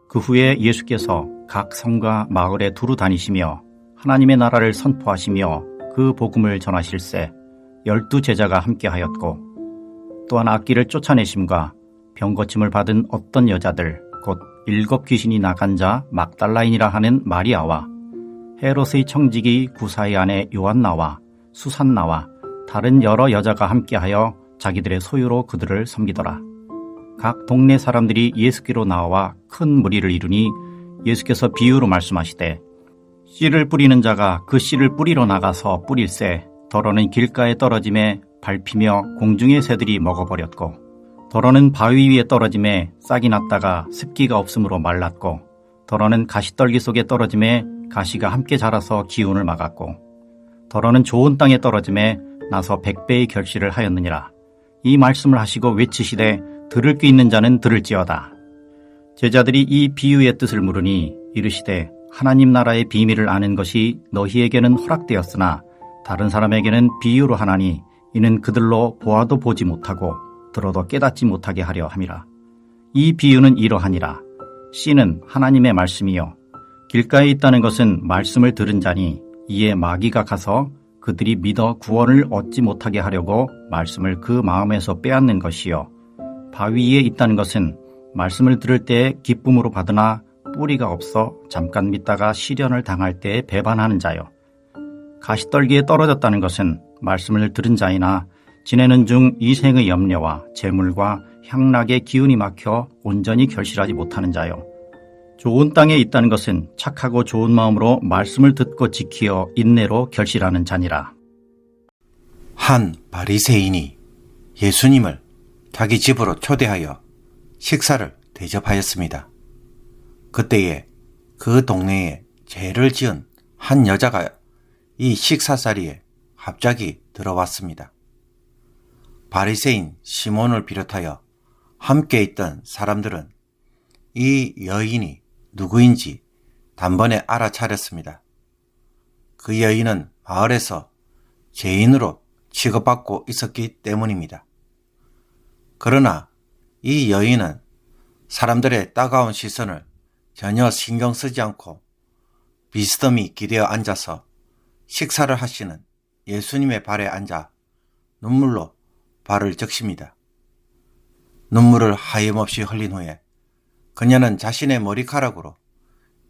그 후에 예수께서 각 성과 마을에 두루 다니시며 하나님의 나라를 선포하시며 그 복음을 전하실세 12 제자가 함께하였고 또한 악기를 쫓아내심과 병고침을 받은 어떤 여자들 곧 7 귀신이 나간 자 막달라인이라 하는 마리아와 헤롯의 청지기 구사의 아내 요한나와 수산나와 다른 여러 여자가 함께하여 자기들의 소유로 그들을 섬기더라. 각 동네 사람들이 예수께로 나와 큰 무리를 이루니 예수께서 비유로 말씀하시되 씨를 뿌리는 자가 그 씨를 뿌리러 나가서 뿌릴새 더러는 길가에 떨어짐에 밟히며 공중의 새들이 먹어버렸고 더러는 바위 위에 떨어짐에 싹이 났다가 습기가 없으므로 말랐고 더러는 가시떨기 속에 떨어짐에 가시가 함께 자라서 기운을 막았고 더러는 좋은 땅에 떨어짐에 나서 100배의 결실을 하였느니라. 이 말씀을 하시고 외치시되 들을 귀 있는 자는 들을지어다. 제자들이 이 비유의 뜻을 물으니 이르시되 하나님 나라의 비밀을 아는 것이 너희에게는 허락되었으나 다른 사람에게는 비유로 하나니 이는 그들로 보아도 보지 못하고 들어도 깨닫지 못하게 하려 함이라. 이 비유는 이러하니라. 씨는 하나님의 말씀이요 길가에 있다는 것은 말씀을 들은 자니 이에 마귀가 가서 그들이 믿어 구원을 얻지 못하게 하려고 말씀을 그 마음에서 빼앗는 것이요 바위 위에 있다는 것은 말씀을 들을 때에 기쁨으로 받으나 뿌리가 없어 잠깐 믿다가 시련을 당할 때에 배반하는 자요 가시떨기에 떨어졌다는 것은 말씀을 들은 자이나 지내는 중 이 생의 염려와 재물과 향락의 기운이 막혀 온전히 결실하지 못하는 자요 좋은 땅에 있다는 것은 착하고 좋은 마음으로 말씀을 듣고 지키어 인내로 결실하는 자니라. 한 바리새인이 예수님을 자기 집으로 초대하여 식사를 대접하였습니다. 그때에 그 동네에 죄를 지은 한 여자가 이 식사 자리에 갑자기 들어왔습니다. 바리새인 시몬을 비롯하여 함께 있던 사람들은 이 여인이 누구인지 단번에 알아차렸습니다. 그 여인은 마을에서 죄인으로 취급받고 있었기 때문입니다. 그러나 이 여인은 사람들의 따가운 시선을 전혀 신경 쓰지 않고 비스듬히 기대어 앉아서 식사를 하시는 예수님의 발에 앉아 눈물로 발을 적십니다. 눈물을 하염없이 흘린 후에 그녀는 자신의 머리카락으로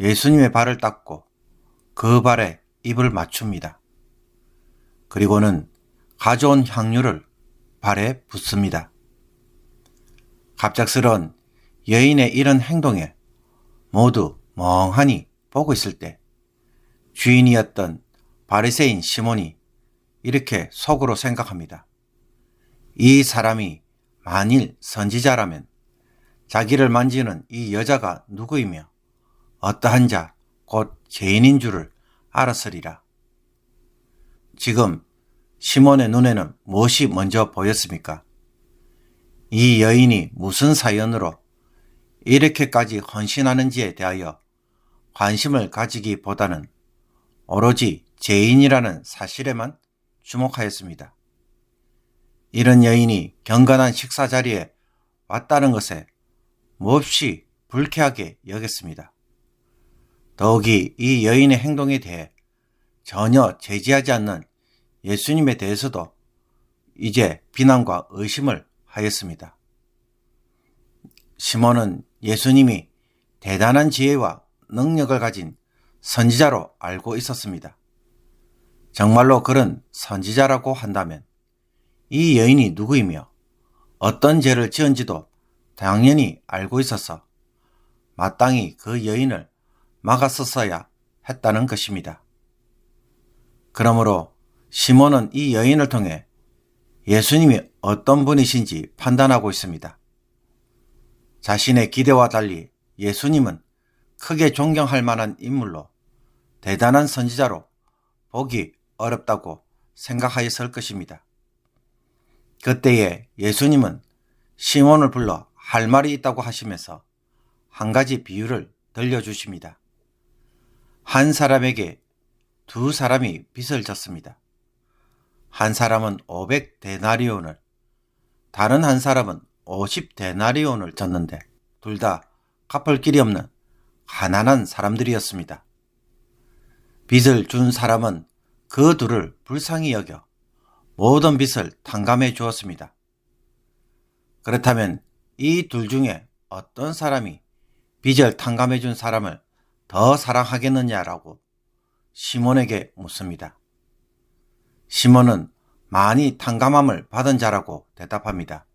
예수님의 발을 닦고 그 발에 입을 맞춥니다. 그리고는 가져온 향유를 발에 붓습니다. 갑작스러운 여인의 이런 행동에 모두 멍하니 보고 있을 때 주인이었던 바리새인 시몬이 이렇게 속으로 생각합니다. 이 사람이 만일 선지자라면 자기를 만지는 이 여자가 누구이며 어떠한 자 곧 죄인인 줄을 알았으리라. 지금 시몬의 눈에는 무엇이 먼저 보였습니까? 이 여인이 무슨 사연으로 이렇게까지 헌신하는지에 대하여 관심을 가지기보다는 오로지 죄인이라는 사실에만 주목하였습니다. 이런 여인이 경건한 식사 자리에 왔다는 것에 몹시 불쾌하게 여겼습니다. 더욱이 이 여인의 행동에 대해 전혀 제지하지 않는 예수님에 대해서도 이제 비난과 의심을 하였습니다. 시몬은 예수님이 대단한 지혜와 능력을 가진 선지자로 알고 있었습니다. 정말로 그런 선지자라고 한다면 이 여인이 누구이며 어떤 죄를 지은지도 당연히 알고 있어서 마땅히 그 여인을 막았었어야 했다는 것입니다. 그러므로 시몬은 이 여인을 통해 예수님이 어떤 분이신지 판단하고 있습니다. 자신의 기대와 달리 예수님은 크게 존경할 만한 인물로 대단한 선지자로 보기 어렵다고 생각하였을 것입니다. 그때에 예수님은 시몬을 불러 할 말이 있다고 하시면서 한 가지 비유를 들려주십니다. 한 사람에게 두 사람이 빚을 졌습니다. 한 사람은 500데나리온을, 다른 한 사람은 50데나리온을 졌는데 둘 다 갚을 길이 없는 가난한 사람들이었습니다. 빚을 준 사람은 그 둘을 불쌍히 여겨 모든 빚을 탕감해 주었습니다. 그렇다면 이 둘 중에 어떤 사람이 빚을 탕감해 준 사람을 더 사랑하겠느냐라고 시몬에게 묻습니다. 시몬은 많이 탕감함을 받은 자라고 대답합니다.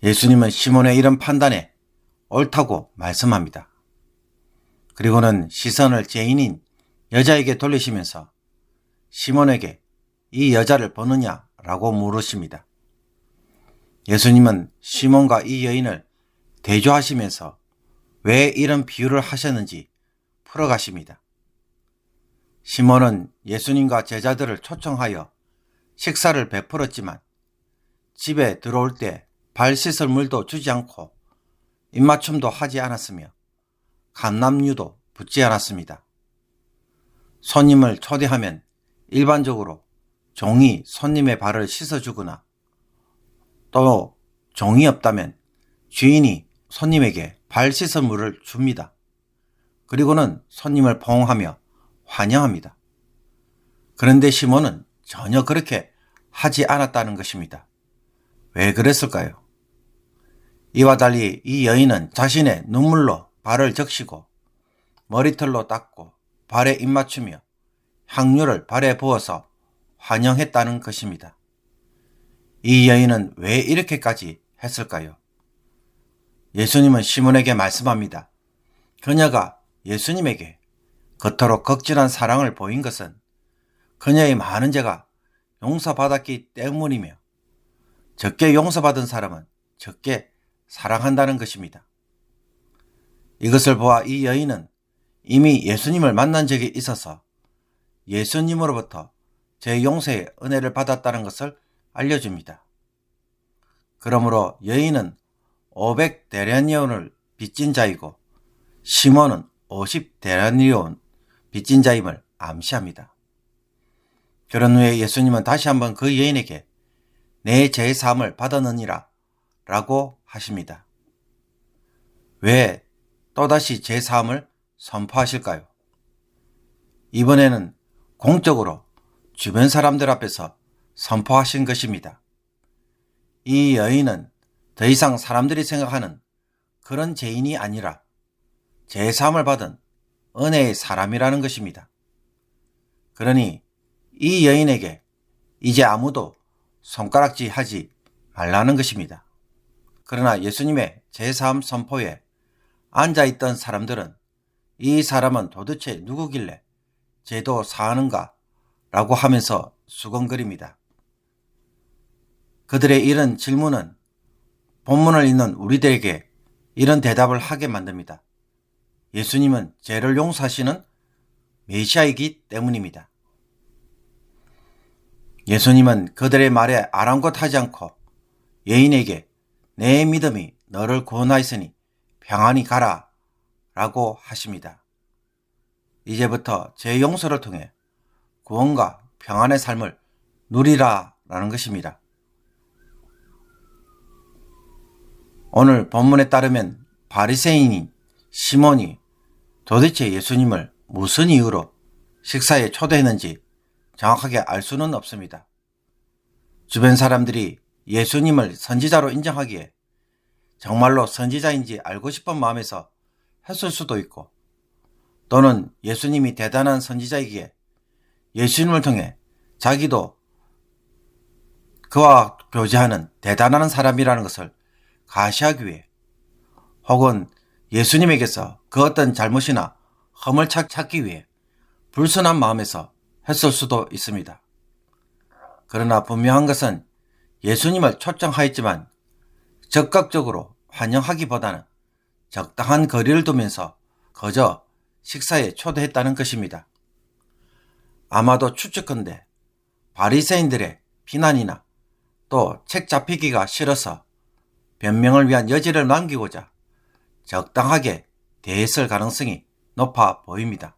예수님은 시몬의 이런 판단에 옳다고 말씀합니다. 그리고는 시선을 죄인인 여자에게 돌리시면서 시몬에게 이 여자를 보느냐라고 물으십니다. 예수님은 시몬과 이 여인을 대조하시면서 왜 이런 비유를 하셨는지 풀어가십니다. 시몬은 예수님과 제자들을 초청하여 식사를 베풀었지만 집에 들어올 때 발 씻을 물도 주지 않고 입맞춤도 하지 않았으며 감람유도 붓지 않았습니다. 손님을 초대하면 일반적으로 종이 손님의 발을 씻어주거나 또 종이 없다면 주인이 손님에게 발 씻을 물을 줍니다. 그리고는 손님을 포옹하며 환영합니다. 그런데 시몬은 전혀 그렇게 하지 않았다는 것입니다. 왜 그랬을까요? 이와 달리 이 여인은 자신의 눈물로 발을 적시고 머리털로 닦고 발에 입맞추며 향유를 발에 부어서 환영했다는 것입니다. 이 여인은 왜 이렇게까지 했을까요? 예수님은 시몬에게 말씀합니다. 그녀가 예수님에게 그토록 극진한 사랑을 보인 것은 그녀의 많은 죄가 용서받았기 때문이며 적게 용서받은 사람은 적게 사랑한다는 것입니다. 이것을 보아 이 여인은 이미 예수님을 만난 적이 있어서 예수님으로부터 제 용서의 은혜를 받았다는 것을 알려줍니다. 그러므로 여인은 500데나리온을 빚진 자이고 시몬은 50데나리온 빚진 자임을 암시합니다. 그런 후에 예수님은 다시 한번 그 여인에게 내 죄 사함을 받았느니라 라고 하십니다. 왜 또다시 죄 사함을 선포하실까요? 이번에는 공적으로 주변 사람들 앞에서 선포하신 것입니다. 이 여인은 더 이상 사람들이 생각하는 그런 죄인이 아니라 죄 사함을 받은 은혜의 사람이라는 것입니다. 그러니 이 여인에게 이제 아무도 손가락질 하지 말라는 것입니다. 그러나 예수님의 죄 사함 선포에 앉아있던 사람들은 이 사람은 도대체 누구길래 죄도 사하는가 라고 하면서 수근거립니다. 그들의 이런 질문은 본문을 읽는 우리들에게 이런 대답을 하게 만듭니다. 예수님은 죄를 용서하시는 메시아이기 때문입니다. 예수님은 그들의 말에 아랑곳하지 않고 여인에게 내 믿음이 너를 구원하였으니 평안히 가라 라고 하십니다. 이제부터 죄 용서를 통해 구원과 평안의 삶을 누리라 라는 것입니다. 오늘 본문에 따르면 바리새인인 시몬이 도대체 예수님을 무슨 이유로 식사에 초대했는지 정확하게 알 수는 없습니다. 주변 사람들이 예수님을 선지자로 인정하기에 정말로 선지자인지 알고 싶은 마음에서 했을 수도 있고, 또는 예수님이 대단한 선지자이기에 예수님을 통해 자기도 그와 교제하는 대단한 사람이라는 것을 가시하기 위해, 혹은 예수님에게서 그 어떤 잘못이나 흠을 찾기 위해 불순한 마음에서 했을 수도 있습니다. 그러나 분명한 것은 예수님을 초청하였지만 적극적으로 환영하기보다는 적당한 거리를 두면서 거저 식사에 초대했다는 것입니다. 아마도 추측컨대 바리새인들의 비난이나 또 책 잡히기가 싫어서 변명을 위한 여지를 남기고자 적당하게 대했을 가능성이 높아 보입니다.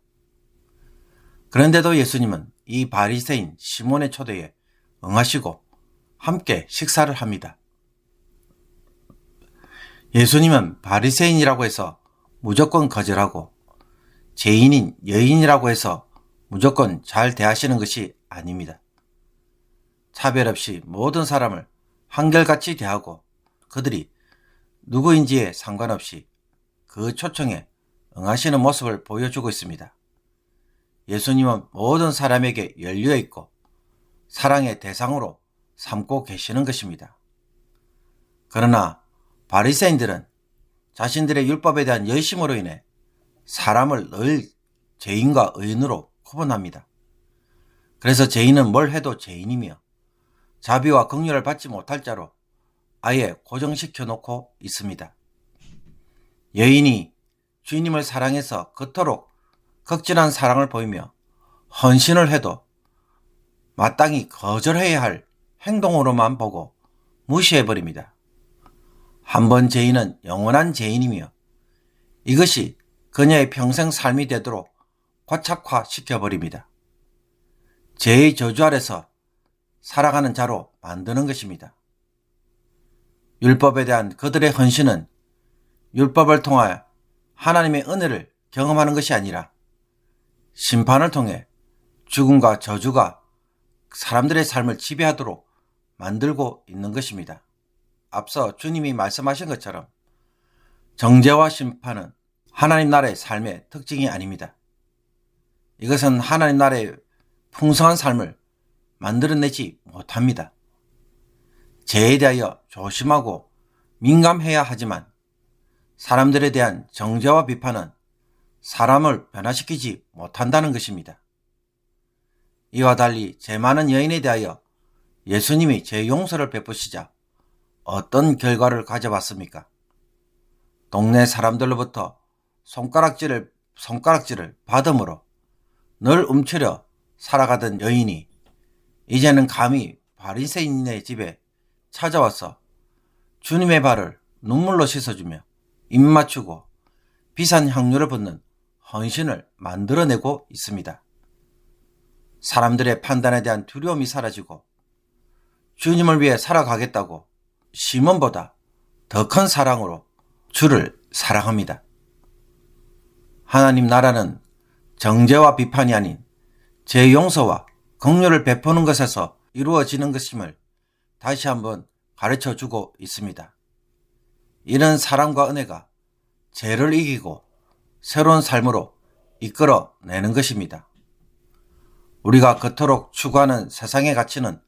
그런데도 예수님은 이 바리새인 시몬의 초대에 응하시고 함께 식사를 합니다. 예수님은 바리새인이라고 해서 무조건 거절하고 죄인인 여인이라고 해서 무조건 잘 대하시는 것이 아닙니다. 차별 없이 모든 사람을 한결같이 대하고 그들이 누구인지에 상관없이 그 초청에 응하시는 모습을 보여주고 있습니다. 예수님은 모든 사람에게 열려 있고 사랑의 대상으로 삼고 계시는 것입니다. 그러나 바리새인들은 자신들의 율법에 대한 열심으로 인해 사람을 늘 죄인과 의인으로 구분합니다. 그래서 죄인은 뭘 해도 죄인이며 자비와 긍휼을 받지 못할 자로 아예 고정시켜 놓고 있습니다. 여인이 주님을 사랑해서 그토록 극진한 사랑을 보이며 헌신을 해도 마땅히 거절해야 할 행동으로만 보고 무시해버립니다. 한 번 죄인은 영원한 죄인이며 이것이 그녀의 평생 삶이 되도록 고착화시켜버립니다. 죄의 저주 아래서 살아가는 자로 만드는 것입니다. 율법에 대한 그들의 헌신은 율법을 통하여 하나님의 은혜를 경험하는 것이 아니라 심판을 통해 죽음과 저주가 사람들의 삶을 지배하도록 만들고 있는 것입니다. 앞서 주님이 말씀하신 것처럼 정죄와 심판은 하나님 나라의 삶의 특징이 아닙니다. 이것은 하나님 나라의 풍성한 삶을 만들어내지 못합니다. 죄에 대하여 조심하고 민감해야 하지만 사람들에 대한 정죄와 비판은 사람을 변화시키지 못한다는 것입니다. 이와 달리 죄 많은 여인에 대하여 예수님이 죄 용서를 베푸시자 어떤 결과를 가져왔습니까? 동네 사람들로부터 손가락질을 받음으로 늘 움츠려 살아가던 여인이 이제는 감히 바리새인의 집에 찾아와서 주님의 발을 눈물로 씻어주며 입 맞추고 비싼 향유를 붓는 헌신을 만들어내고 있습니다. 사람들의 판단에 대한 두려움이 사라지고 주님을 위해 살아가겠다고 시몬보다 더 큰 사랑으로 주를 사랑합니다. 하나님 나라는 정죄와 비판이 아닌 죄 용서와 긍휼을 베푸는 것에서 이루어지는 것임을 다시 한번 가르쳐 주고 있습니다. 이런 사랑과 은혜가 죄를 이기고 새로운 삶으로 이끌어내는 것입니다. 우리가 그토록 추구하는 세상의 가치는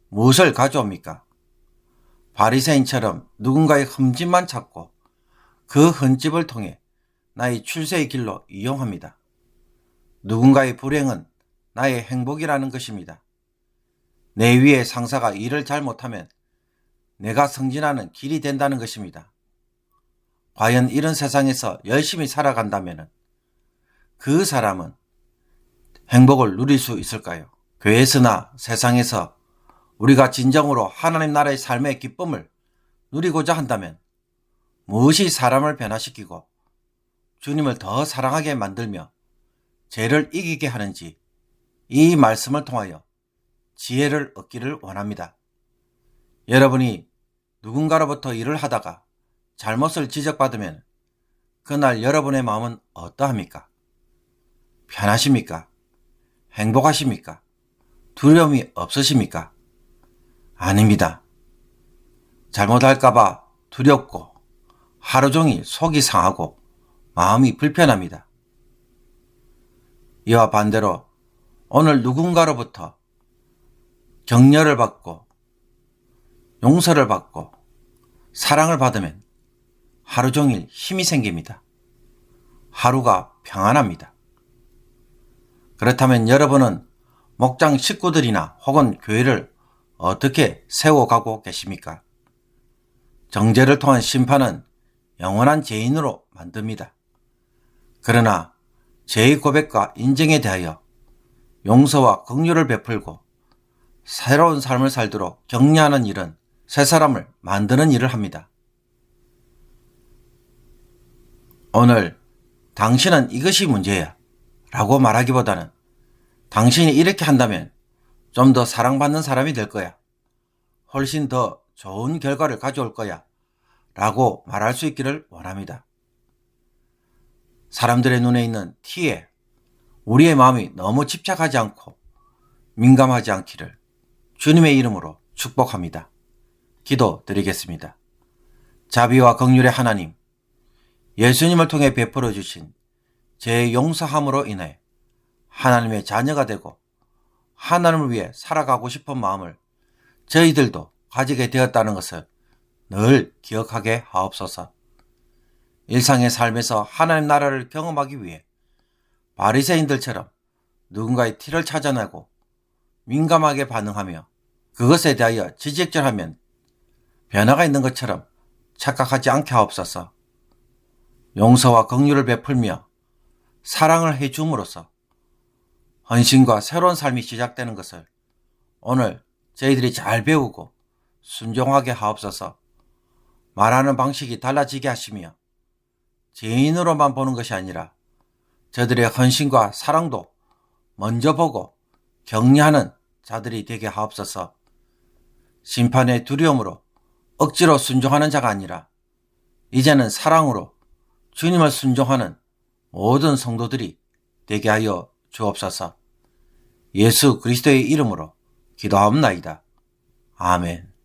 무엇을 가져옵니까? 바리새인처럼 누군가의 흠집만 찾고 그 흠집을 통해 나의 출세의 길로 이용합니다. 누군가의 불행은 나의 행복이라는 것입니다. 내 위의 상사가 일을 잘못하면 내가 승진하는 길이 된다는 것입니다. 과연 이런 세상에서 열심히 살아간다면 그 사람은 행복을 누릴 수 있을까요? 교회에서나 세상에서 우리가 진정으로 하나님 나라의 삶의 기쁨을 누리고자 한다면 무엇이 사람을 변화시키고 주님을 더 사랑하게 만들며 죄를 이기게 하는지 이 말씀을 통하여 지혜를 얻기를 원합니다. 여러분이 누군가로부터 일을 하다가 잘못을 지적받으면 그날 여러분의 마음은 어떠합니까? 편하십니까? 행복하십니까? 두려움이 없으십니까? 아닙니다. 잘못할까봐 두렵고 하루 종일 속이 상하고 마음이 불편합니다. 이와 반대로 오늘 누군가로부터 격려를 받고 용서를 받고 사랑을 받으면 하루 종일 힘이 생깁니다. 하루가 평안합니다. 그렇다면 여러분은 목장 식구들이나 혹은 교회를 어떻게 세워가고 계십니까? 정죄를 통한 심판은 영원한 죄인으로 만듭니다. 그러나 죄의 고백과 인정에 대하여 용서와 긍휼을 베풀고 새로운 삶을 살도록 격려하는 일은 새 사람을 만드는 일을 합니다. 오늘 당신은 이것이 문제야 라고 말하기보다는 당신이 이렇게 한다면 좀 더 사랑받는 사람이 될 거야. 훨씬 더 좋은 결과를 가져올 거야 라고 말할 수 있기를 원합니다. 사람들의 눈에 있는 티에 우리의 마음이 너무 집착하지 않고 민감하지 않기를 주님의 이름으로 축복합니다. 기도 드리겠습니다. 자비와 긍휼의 하나님, 예수님을 통해 베풀어 주신 죄의 용서함으로 인해 하나님의 자녀가 되고 하나님을 위해 살아가고 싶은 마음을 저희들도 가지게 되었다는 것을 늘 기억하게 하옵소서. 일상의 삶에서 하나님 나라를 경험하기 위해 바리새인들처럼 누군가의 티를 찾아내고 민감하게 반응하며 그것에 대하여 지적질하면 변화가 있는 것처럼 착각하지 않게 하옵소서. 용서와 긍휼을 베풀며 사랑을 해줌으로써 헌신과 새로운 삶이 시작되는 것을 오늘 저희들이 잘 배우고 순종하게 하옵소서. 말하는 방식이 달라지게 하시며 죄인으로만 보는 것이 아니라 저들의 헌신과 사랑도 먼저 보고 격려하는 자들이 되게 하옵소서. 심판의 두려움으로 억지로 순종하는 자가 아니라 이제는 사랑으로 주님을 순종하는 모든 성도들이 되게 하여 주옵소서. 예수 그리스도의 이름으로 기도하옵나이다. 아멘.